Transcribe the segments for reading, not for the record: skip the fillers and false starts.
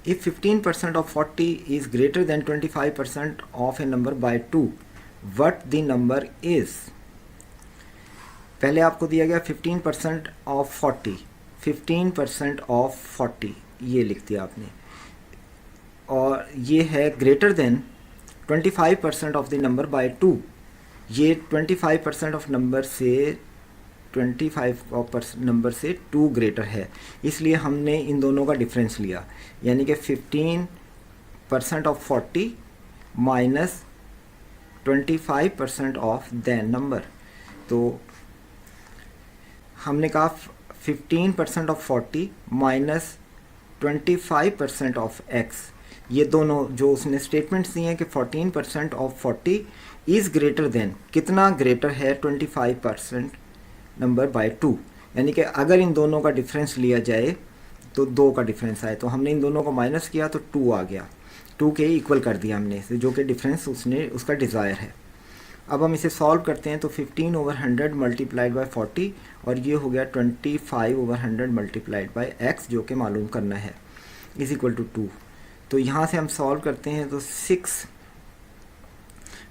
If 15% of 40 is greater than 25% of a number by 2, what the number is? पहले आपको दिया गया 15% of 40, 15% of 40 ये लिख दिया आपने, और ये है greater than 25% of the number by 2। ये 25% ऑफ नंबर से 25% नंबर से 2 ग्रेटर है, इसलिए हमने इन दोनों का डिफरेंस लिया, यानी कि 15% of 40 minus 25% of than number. तो हमने कहा 15% ऑफ 40 माइनस 25% ऑफ x, ये दोनों जो उसने स्टेटमेंट्स दिए हैं कि 14% ऑफ 40 इज़ ग्रेटर देन, कितना ग्रेटर है 25% नंबर बाय 2, यानी कि अगर इन दोनों का डिफरेंस लिया जाए तो 2 का डिफरेंस आए, तो हमने इन दोनों को माइनस किया तो 2 आ गया, 2 के इक्वल कर दिया हमने इसे, जो कि डिफरेंस उसने उसका डिज़ायर है। अब हम इसे सॉल्व करते हैं तो 15/100 मल्टीप्लाइड बाय 40 और ये हो गया 25/100 मल्टीप्लाइड बाय x, जो कि मालूम करना है, इज इक्वल टू 2। तो यहाँ से हम सॉल्व करते हैं तो 6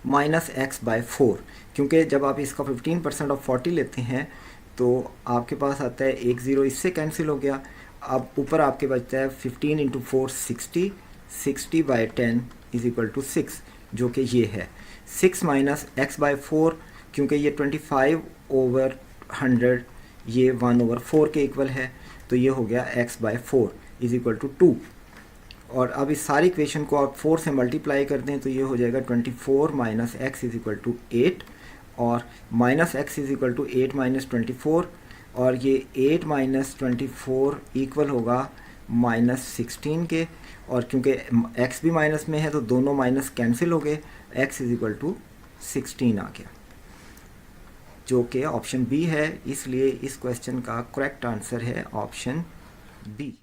माइनस एक्स बाय 4, क्योंकि जब आप इसका 15% ऑफ 40 लेते हैं तो आपके पास आता है 1 0, इससे कैंसिल हो गया। अब ऊपर आपके बचता है 15 into 4 60, 60 by 10 is equal to 6, जो कि ये है 6 माइनस एक्स बाय 4, क्योंकि ये 25/100 ये 1/4 के इक्वल है, तो ये हो गया x by 4 is equal to 2। और अब इस सारी इक्वेशन को आप 4 से मल्टीप्लाई कर दें तो ये हो जाएगा 24 minus x is equal to 8, और minus x is equal to 8 minus 24, और ये 8 माइनस 24 इक्वल होगा -16 के, और क्योंकि x भी माइनस में है तो दोनों माइनस कैंसिल हो गए, x इज इक्वल टू 16 आ गया, जो कि ऑप्शन बी है। इसलिए इस क्वेश्चन का करेक्ट आंसर है ऑप्शन बी।